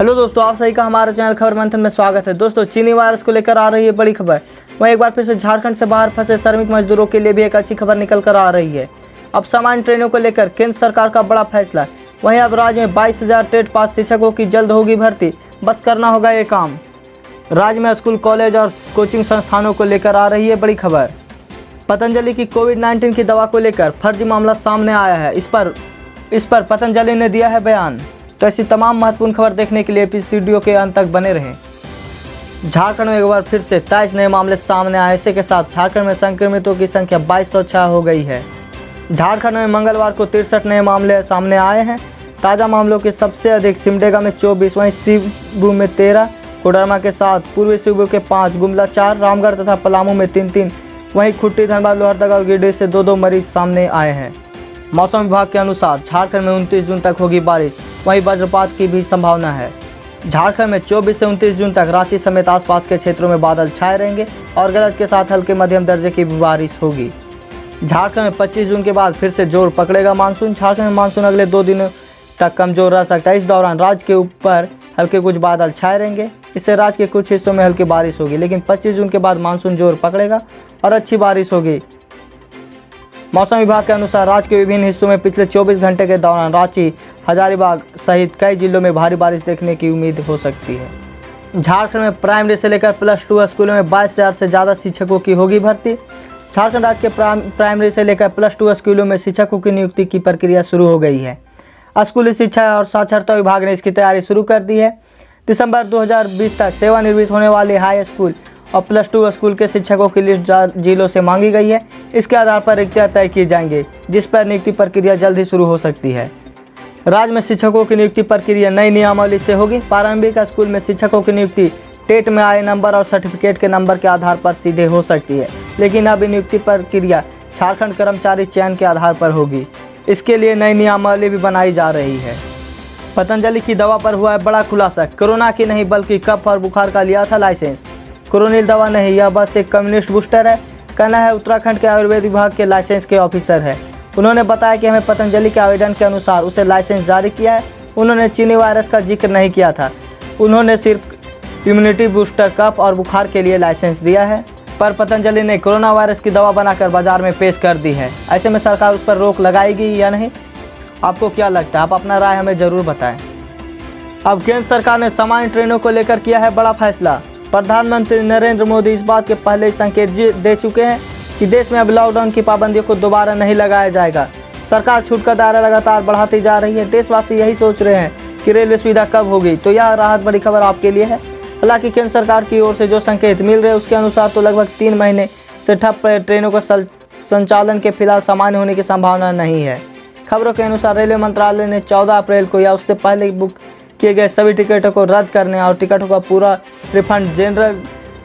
Hello दोस्तों, आप सभी का हमारे चैनल खबर मंथन में स्वागत है। दोस्तों, चीनी वायरस को लेकर आ रही है बड़ी खबर। वहीं एक बार फिर से झारखंड से बाहर फंसे श्रमिक मजदूरों के लिए भी एक अच्छी खबर निकल कर आ रही है। अब सामान्य ट्रेनों को लेकर केंद्र सरकार का बड़ा फैसला। वहीं अब राज्य में 22,000 टेट पास शिक्षकों की जल्द होगी भर्ती, बस करना होगा ये काम। राज्य में स्कूल, कॉलेज और कोचिंग संस्थानों को लेकर आ रही है बड़ी खबर। पतंजलि की कोविड-19 की दवा को लेकर फर्जी मामला सामने आया है। इस पर पतंजलि ने दिया है बयान। तो ऐसी तमाम महत्वपूर्ण खबर देखने के लिए इस वीडियो के अंत तक बने रहें। झारखंड में एक बार फिर से 23 नए मामले सामने आए। इसी के साथ झारखंड में संक्रमितों की संख्या 2206 हो गई है। झारखंड में मंगलवार को 63 नए मामले सामने आए हैं। ताज़ा मामलों के सबसे अधिक सिमडेगा में 24, वहीं शिवबू में 13, कोडरमा के 7, पूर्वी शिवबू के 5, गुमला 4, रामगढ़ तथा पलामू में 3-3, वहीं खुट्टी, धनबाद, लोहरदगा और गिरिडीह से 2-2 मरीज सामने आए हैं। मौसम विभाग के अनुसार झारखंड में 29 जून तक होगी बारिश, वहीं वज्रपात की भी संभावना है। झारखंड में 24 से 29 जून तक रांची समेत आसपास के क्षेत्रों में बादल छाए रहेंगे और गरज के साथ हल्के मध्यम दर्जे की बारिश होगी। झारखंड में 25 जून के बाद फिर से जोर पकड़ेगा मानसून। झारखंड में मानसून अगले 2 दिनों तक कमजोर रह सकता है। इस दौरान राज्य के ऊपर हल्के कुछ बादल छाए रहेंगे। इससे राज्य के कुछ हिस्सों में हल्की बारिश होगी, लेकिन 25 जून के बाद मानसून जोर पकड़ेगा और अच्छी बारिश होगी। मौसम विभाग के अनुसार राज्य के विभिन्न हिस्सों में पिछले 24 घंटे के दौरान रांची, हजारीबाग सहित कई जिलों में भारी बारिश देखने की उम्मीद हो सकती है। झारखंड में प्राइमरी से लेकर +2 स्कूलों में 22,000 से ज़्यादा शिक्षकों की होगी भर्ती। झारखंड राज्य के प्राइमरी से लेकर +2 स्कूलों में शिक्षकों की नियुक्ति की प्रक्रिया शुरू हो गई है। स्कूली शिक्षा और साक्षरता विभाग ने इसकी तैयारी शुरू कर दी है। दिसंबर 2020 तक सेवानिवृत्त होने वाले हाई स्कूल और +2 स्कूल के शिक्षकों की लिस्ट जिलों से मांगी गई है। इसके आधार पर रिक्तियाँ तय की जाएंगी, जिस पर नियुक्ति प्रक्रिया जल्द ही शुरू हो सकती है। राज्य में शिक्षकों की नियुक्ति प्रक्रिया नई नियमावली से होगी। प्रारंभिक स्कूल में शिक्षकों की नियुक्ति टेट में आए नंबर और सर्टिफिकेट के नंबर के आधार पर सीधे हो सकती है, लेकिन अब नियुक्ति प्रक्रिया झारखंड कर्मचारी चयन के आधार पर होगी। इसके लिए नई नियमावली भी बनाई जा रही है। पतंजलि की दवा पर हुआ है बड़ा खुलासा। कोरोना की नहीं बल्कि कफ और बुखार का लिया था लाइसेंस। कोरोनिल दवा नहीं, यह बस एक कम्युनिस्ट बूस्टर है, कहना है उत्तराखंड के आयुर्वेद विभाग के लाइसेंस के ऑफिसर है। उन्होंने बताया कि हमें पतंजलि के आवेदन के अनुसार उसे लाइसेंस जारी किया है। उन्होंने चीनी वायरस का जिक्र नहीं किया था। उन्होंने सिर्फ इम्यूनिटी बूस्टर, कफ और बुखार के लिए लाइसेंस दिया है। पर पतंजलि ने कोरोना वायरस की दवा बनाकर बाजार में पेश कर दी है। ऐसे में सरकार उस पर रोक लगाएगी या नहीं, आपको क्या लगता है? आप अपना राय हमें ज़रूर बताएं। अब केंद्र सरकार ने सामान्य ट्रेनों को लेकर किया है बड़ा फैसला। प्रधानमंत्री नरेंद्र मोदी इस बात के पहले ही संकेत दे चुके हैं कि देश में अब लॉकडाउन की पाबंदियों को दोबारा नहीं लगाया जाएगा। सरकार छूट का दायरा लगातार बढ़ाती जा रही है। देशवासी यही सोच रहे हैं कि रेलवे सुविधा कब होगी, तो यह राहत बड़ी खबर आपके लिए है। हालांकि केंद्र सरकार की ओर से जो संकेत मिल रहे हैं उसके अनुसार तो लगभग 3 महीने से ठप ट्रेनों का संचालन के फिलहाल सामान्य होने की संभावना नहीं है। खबरों के अनुसार रेलवे मंत्रालय ने 14 अप्रैल को या उससे पहले बुक किए गए सभी टिकटों को रद्द करने और टिकटों का पूरा रिफंड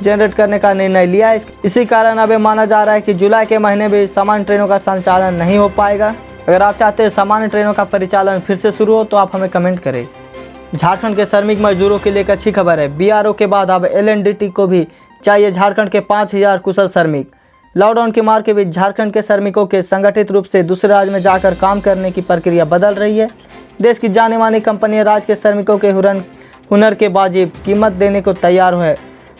जनरेट करने का निर्णय लिया है। इसी कारण अब ये माना जा रहा है कि जुलाई के महीने में सामान्य ट्रेनों का संचालन नहीं हो पाएगा। अगर आप चाहते हैं सामान्य ट्रेनों का परिचालन फिर से शुरू हो तो आप हमें कमेंट करें। झारखंड के श्रमिक मजदूरों के लिए एक अच्छी खबर है। बीआरओ के बाद अब LNDT को भी चाहिए झारखंड के 5,000 कुशल श्रमिक। लॉकडाउन की मार के बीच झारखंड के श्रमिकों के संगठित रूप से दूसरे राज्य में जाकर काम करने की प्रक्रिया बदल रही है। देश की जानी मानी कंपनियां राज्य के श्रमिकों के हुनर के वाजिब कीमत देने को तैयार है।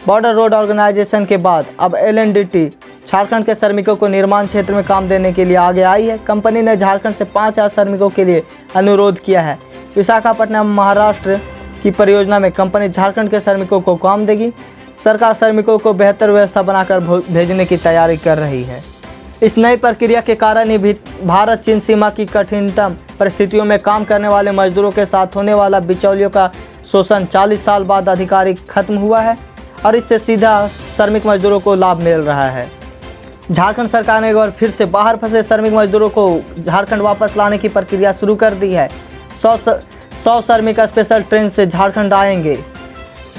बॉर्डर रोड ऑर्गेनाइजेशन के बाद अब LNDT झारखंड के श्रमिकों को निर्माण क्षेत्र में काम देने के लिए आगे आई है। कंपनी ने झारखंड से 5,000 श्रमिकों के लिए अनुरोध किया है। विशाखापट्टनम, महाराष्ट्र की परियोजना में कंपनी झारखंड के श्रमिकों को काम देगी। सरकार श्रमिकों को बेहतर व्यवस्था बनाकर भेजने की तैयारी कर रही है। इस नई प्रक्रिया के कारण ही भारत चीन सीमा की कठिनतम परिस्थितियों में काम करने वाले मजदूरों के साथ होने वाला बिचौलियों का शोषण 40 साल बाद आधिकारिक खत्म हुआ है और इससे सीधा श्रमिक मजदूरों को लाभ मिल रहा है। झारखंड सरकार ने एक बार फिर से बाहर फंसे श्रमिक मजदूरों को झारखंड वापस लाने की प्रक्रिया शुरू कर दी है। 100 श्रमिक स्पेशल ट्रेन से झारखंड आएंगे।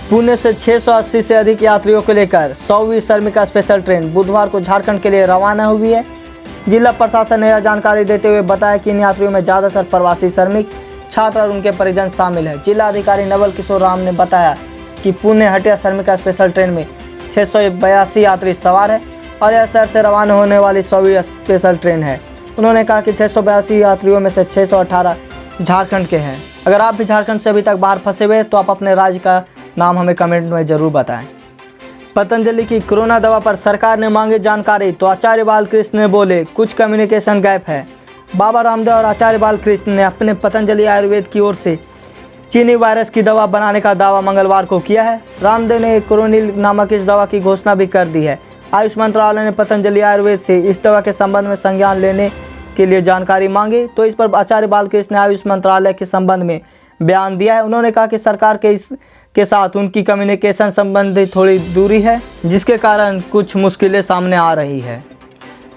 पुणे से 680 से अधिक यात्रियों को लेकर 100वीं श्रमिक स्पेशल ट्रेन बुधवार को झारखंड के लिए रवाना हुई है। जिला प्रशासन ने यह जानकारी देते हुए बताया कि इन यात्रियों में ज़्यादातर प्रवासी श्रमिक, छात्र और उनके परिजन शामिल हैं। जिला अधिकारी नवल किशोर राम ने बताया कि पुणे हटिया श्रमिक स्पेशल ट्रेन में 682 यात्री सवार है और यह शहर से रवाना होने वाली 100वीं स्पेशल ट्रेन है। उन्होंने कहा कि 682 यात्रियों में से 618 झारखंड के हैं। अगर आप भी झारखंड से अभी तक बाहर फंसे हुए तो आप अपने राज्य का नाम हमें कमेंट में ज़रूर बताएं। पतंजलि की कोरोना दवा पर सरकार ने मांगी जानकारी तो आचार्य बालकृष्ण ने बोले कुछ कम्युनिकेशन गैप है। बाबा रामदेव और आचार्य बालकृष्ण ने अपने पतंजलि आयुर्वेद की ओर से चीनी वायरस की दवा बनाने का दावा मंगलवार को किया है। रामदेव ने कोरोनिल नामक इस दवा की घोषणा भी कर दी है। आयुष मंत्रालय ने पतंजलि आयुर्वेद से इस दवा के संबंध में संज्ञान लेने के लिए जानकारी मांगी तो इस पर आचार्य बालकृष्ण ने आयुष मंत्रालय के संबंध में बयान दिया है। उन्होंने कहा कि सरकार के साथ उनकी कम्युनिकेशन संबंधी थोड़ी दूरी है, जिसके कारण कुछ मुश्किलें सामने आ रही है।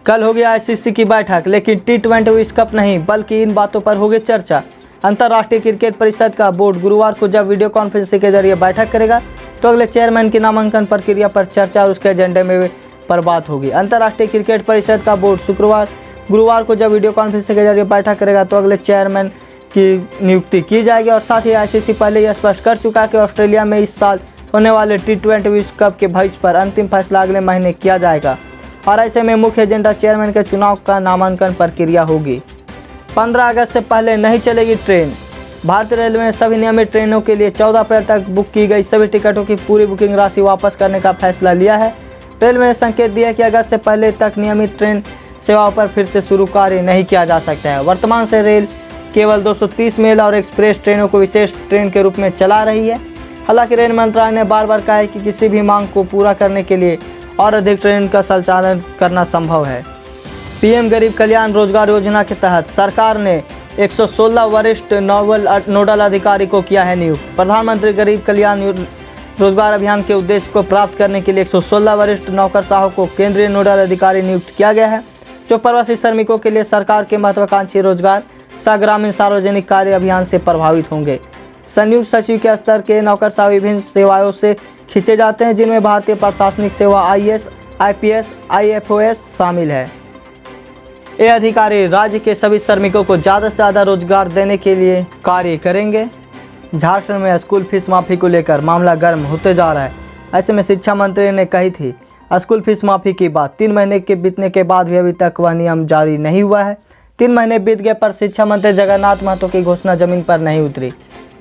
कल होगी आईसीसी की बैठक, लेकिन T20 विश्व कप नहीं बल्कि इन बातों पर होगी चर्चा। अंतर्राष्ट्रीय क्रिकेट परिषद का बोर्ड गुरुवार को जब वीडियो कॉन्फ्रेंसिंग के जरिए बैठक करेगा तो अगले चेयरमैन की नामांकन प्रक्रिया पर चर्चा और उसके एजेंडे में पर बात होगी। अंतर्राष्ट्रीय क्रिकेट परिषद का बोर्ड गुरुवार को जब वीडियो कॉन्फ्रेंसिंग के जरिए बैठक करेगा तो अगले चेयरमैन की नियुक्ति की जाएगी। और साथ ही आईसीसी पहले यह स्पष्ट कर चुका है कि ऑस्ट्रेलिया में इस साल होने वाले T20 विश्व कप के भविष्य पर अंतिम फैसला अगले महीने किया जाएगा और ऐसे में मुख्य एजेंडा चेयरमैन के चुनाव का नामांकन प्रक्रिया होगी। 15 अगस्त से पहले नहीं चलेगी ट्रेन। भारतीय रेलवे ने सभी नियमित ट्रेनों के लिए 14 अप्रैल तक बुक की गई सभी टिकटों की पूरी बुकिंग राशि वापस करने का फैसला लिया है। रेलवे ने संकेत दिया कि अगस्त से पहले तक नियमित ट्रेन सेवाओं पर फिर से शुरू कार्य नहीं किया जा सकता है। वर्तमान से रेल केवल 230 मेल और एक्सप्रेस ट्रेनों को विशेष ट्रेन के रूप में चला रही है। हालांकि रेल मंत्रालय ने बार बार कहा है कि किसी भी मांग को पूरा करने के लिए और अधिक ट्रेन का संचालन करना संभव है। पीएम गरीब कल्याण रोजगार योजना के तहत सरकार ने 116 वरिष्ठ नोडल अधिकारी को किया है नियुक्त। प्रधानमंत्री गरीब कल्याण रोजगार अभियान के उद्देश्य को प्राप्त करने के लिए 116 वरिष्ठ नौकरशाहों को केंद्रीय नोडल अधिकारी नियुक्त किया गया है, जो प्रवासी श्रमिकों के लिए सरकार के महत्वाकांक्षी रोजगार सह ग्रामीण सार्वजनिक कार्य अभियान से प्रभावित होंगे। संयुक्त सचिव के स्तर के नौकरशाह विभिन्न सेवाओं से खींचे जाते हैं, जिनमें भारतीय प्रशासनिक सेवा IAS, IPS, IFOS शामिल है। ये अधिकारी राज्य के सभी श्रमिकों को ज़्यादा से ज़्यादा रोजगार देने के लिए कार्य करेंगे। झारखंड में स्कूल फीस माफ़ी को लेकर मामला गर्म होते जा रहा है। ऐसे में शिक्षा मंत्री ने कही थी स्कूल फीस माफ़ी की बात 3 महीने के बीतने के बाद भी अभी तक वह नियम जारी नहीं हुआ है। 3 महीने बीत गए पर शिक्षा मंत्री जगन्नाथ महतो की घोषणा जमीन पर नहीं उतरी।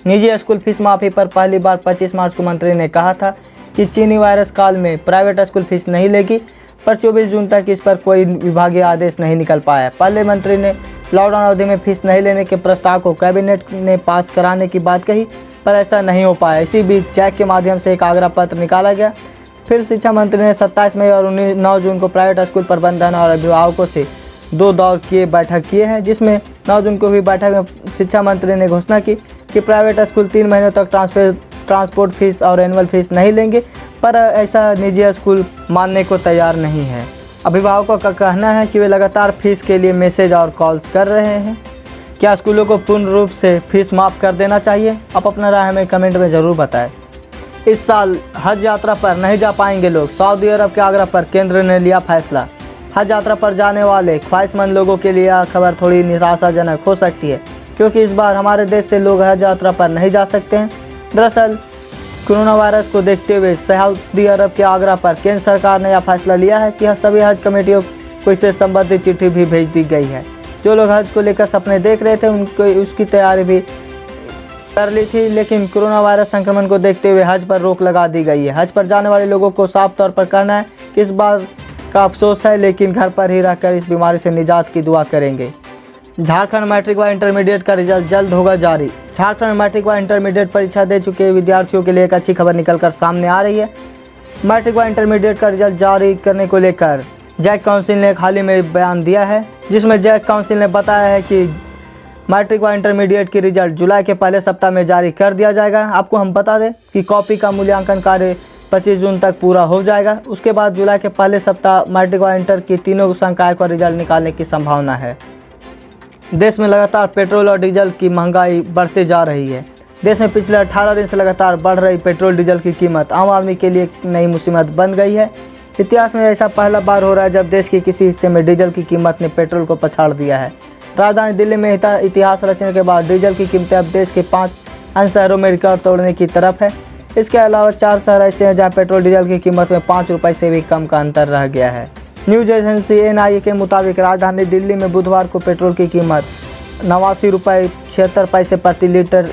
निजी स्कूल फीस माफ़ी पर पहली बार 25 मार्च को मंत्री ने कहा था कि चीनी वायरस काल में प्राइवेट स्कूल फीस नहीं लेगी, पर 24 जून तक इस पर कोई विभागीय आदेश नहीं निकल पाया। पहले मंत्री ने लॉकडाउन अवधि में फीस नहीं लेने के प्रस्ताव को कैबिनेट ने पास कराने की बात कही, पर ऐसा नहीं हो पाया। इसी बीच चेक के माध्यम से एक आग्रह पत्र निकाला गया। फिर शिक्षा मंत्री ने 27 मई और 9 जून को प्राइवेट स्कूल प्रबंधन और अभिभावकों से 2 दौर की बैठक किए हैं, जिसमें 9 जून को हुई बैठक में शिक्षा मंत्री ने घोषणा की कि प्राइवेट स्कूल 3 महीनों तक ट्रांसपोर्ट फीस और एनुअल फीस नहीं लेंगे, पर ऐसा निजी स्कूल मानने को तैयार नहीं है। अभिभावकों का कहना है कि वे लगातार फीस के लिए मैसेज और कॉल्स कर रहे हैं। क्या स्कूलों को पूर्ण रूप से फीस माफ़ कर देना चाहिए? आप अपना राय हमें कमेंट में ज़रूर बताएं। इस साल हज यात्रा पर नहीं जा पाएंगे लोग। सऊदी अरब के आग्रह पर केंद्र ने लिया फैसला। हज यात्रा पर जाने वाले ख्वाहिशमंद लोगों के लिए यह खबर थोड़ी निराशाजनक हो सकती है, क्योंकि इस बार हमारे देश से लोग हज यात्रा पर नहीं जा सकते हैं। दरअसल कोरोना वायरस को देखते हुए सऊदी अरब के आग्रह पर केंद्र सरकार ने यह फैसला लिया है कि सभी हज कमेटियों को इससे संबंधित चिट्ठी भी भेज दी गई है। जो लोग हज को लेकर सपने देख रहे थे उनको उसकी तैयारी भी कर ली थी, लेकिन कोरोना वायरस संक्रमण को देखते हुए हज पर रोक लगा दी गई है। हज पर जाने वाले लोगों को साफ तौर पर कहना है कि इस बार का अफसोस है, लेकिन घर पर ही रहकर इस बीमारी से निजात की दुआ करेंगे। झारखंड मैट्रिक व इंटरमीडिएट का रिजल्ट जल्द होगा जारी। झारखंड मैट्रिक व इंटरमीडिएट परीक्षा दे चुके विद्यार्थियों के लिए एक अच्छी खबर निकलकर सामने आ रही है। मैट्रिक व इंटरमीडिएट का रिजल्ट जारी करने को लेकर जैक काउंसिल ने हाल ही में बयान दिया है, जिसमें जैक काउंसिल ने बताया है कि मैट्रिक व इंटरमीडिएट की रिजल्ट जुलाई के पहले सप्ताह में जारी कर दिया जाएगा। आपको हम बता दें कि कॉपी का मूल्यांकन कार्य 25 जून तक पूरा हो जाएगा। उसके बाद जुलाई के पहले सप्ताह मैट्रिक व इंटर की तीनों संकाय का रिजल्ट निकालने की संभावना है। देश में लगातार पेट्रोल और डीजल की महंगाई बढ़ती जा रही है। देश में पिछले 18 दिन से लगातार बढ़ रही पेट्रोल डीजल की कीमत आम आदमी के लिए एक नई मुसीबत बन गई है। इतिहास में ऐसा पहला बार हो रहा है जब देश के किसी हिस्से में डीजल की कीमत ने पेट्रोल को पछाड़ दिया है। राजधानी दिल्ली में इतिहास रचने के बाद डीजल की कीमतें अब देश के 5 अन्य शहरों में रिकॉर्ड तोड़ने की तरफ है। इसके अलावा 4 शहर ऐसे हैं जहाँ पेट्रोल डीजल की कीमत में 5 रुपये से भी कम का अंतर रह गया है। न्यूज एजेंसी NIA के मुताबिक राजधानी दिल्ली में बुधवार को पेट्रोल की कीमत ₹89.76 प्रति लीटर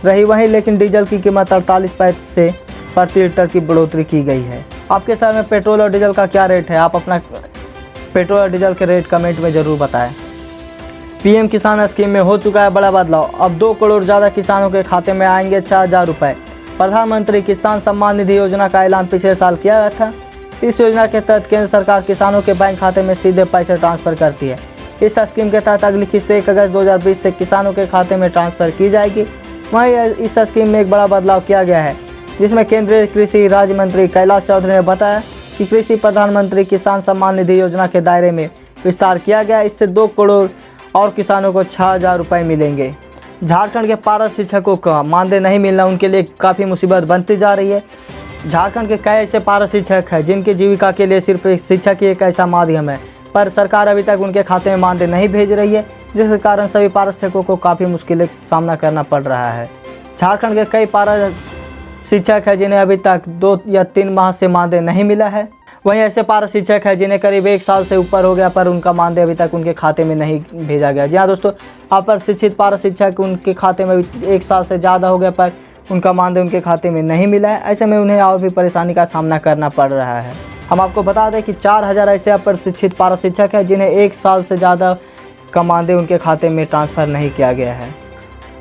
रही वहीं, लेकिन डीजल की कीमत 48 पैसे प्रति लीटर की बढ़ोतरी की गई है। आपके शहर में पेट्रोल और डीजल का क्या रेट है? आप अपना पेट्रोल और डीजल के रेट कमेंट में ज़रूर बताएं। पीएम किसान स्कीम में हो चुका है बड़ा बदलाव। अब 2 करोड़ ज़्यादा किसानों के खाते में आएंगे 6,000 रुपये। प्रधानमंत्री किसान सम्मान निधि योजना का ऐलान पिछले साल किया गया था। इस योजना के तहत केंद्र सरकार किसानों के बैंक खाते में सीधे पैसे ट्रांसफ़र करती है। इस स्कीम के तहत अगली किस्त 1 अगस्त 2020 से किसानों के खाते में ट्रांसफ़र की जाएगी। वहीं इस स्कीम में एक बड़ा बदलाव किया गया है, जिसमें केंद्रीय कृषि राज्य मंत्री कैलाश चौधरी ने बताया कि कृषि प्रधानमंत्री किसान सम्मान निधि योजना के दायरे में विस्तार किया गया। इससे 2 करोड़ और किसानों को 6,000 रुपये मिलेंगे। झारखंड के पारा शिक्षकों का मानदेय नहीं मिलना उनके लिए काफ़ी मुसीबत बनती जा रही है। झारखंड के कई ऐसे पारा शिक्षक हैं जिनकी जीविका के लिए सिर्फ शिक्षक ही एक ऐसा माध्यम है, पर सरकार अभी तक उनके खाते में मानदेय नहीं भेज रही है, जिसके कारण सभी पारा शिक्षकों को काफ़ी मुश्किलें सामना करना पड़ रहा है। झारखंड के कई पारा शिक्षक हैं जिन्हें अभी तक 2 या 3 माह से मानदेय नहीं मिला है। वहीं ऐसे पारा शिक्षक हैं जिन्हें करीब 1 साल से ऊपर हो गया, पर उनका मानदेय अभी तक उनके खाते में नहीं भेजा गया। जी हाँ दोस्तों, अप्रशिक्षित पारा शिक्षक उनके खाते में 1 साल से ज़्यादा हो गया, पर उनका मानदेय उनके खाते में नहीं मिला है। ऐसे में उन्हें और भी परेशानी का सामना करना पड़ रहा है। हम आपको बता दें कि 4,000 ऐसे अप्रशिक्षित पारा शिक्षक हैं जिन्हें 1 साल से ज़्यादा का मानदेय उनके खाते में ट्रांसफ़र नहीं किया गया है।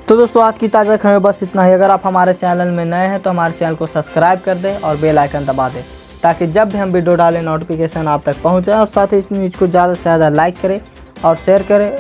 तो दोस्तों, आज की ताज़ा खबर बस इतना ही। अगर आप हमारे चैनल में नए हैं तो हमारे चैनल को सब्सक्राइब कर दें और बेल आइकन दबा दें, ताकि जब भी हम वीडियो डालें नोटिफिकेशन आप तक पहुँचे। और साथ ही इस न्यूज़ को ज़्यादा से ज़्यादा लाइक करें और शेयर करें।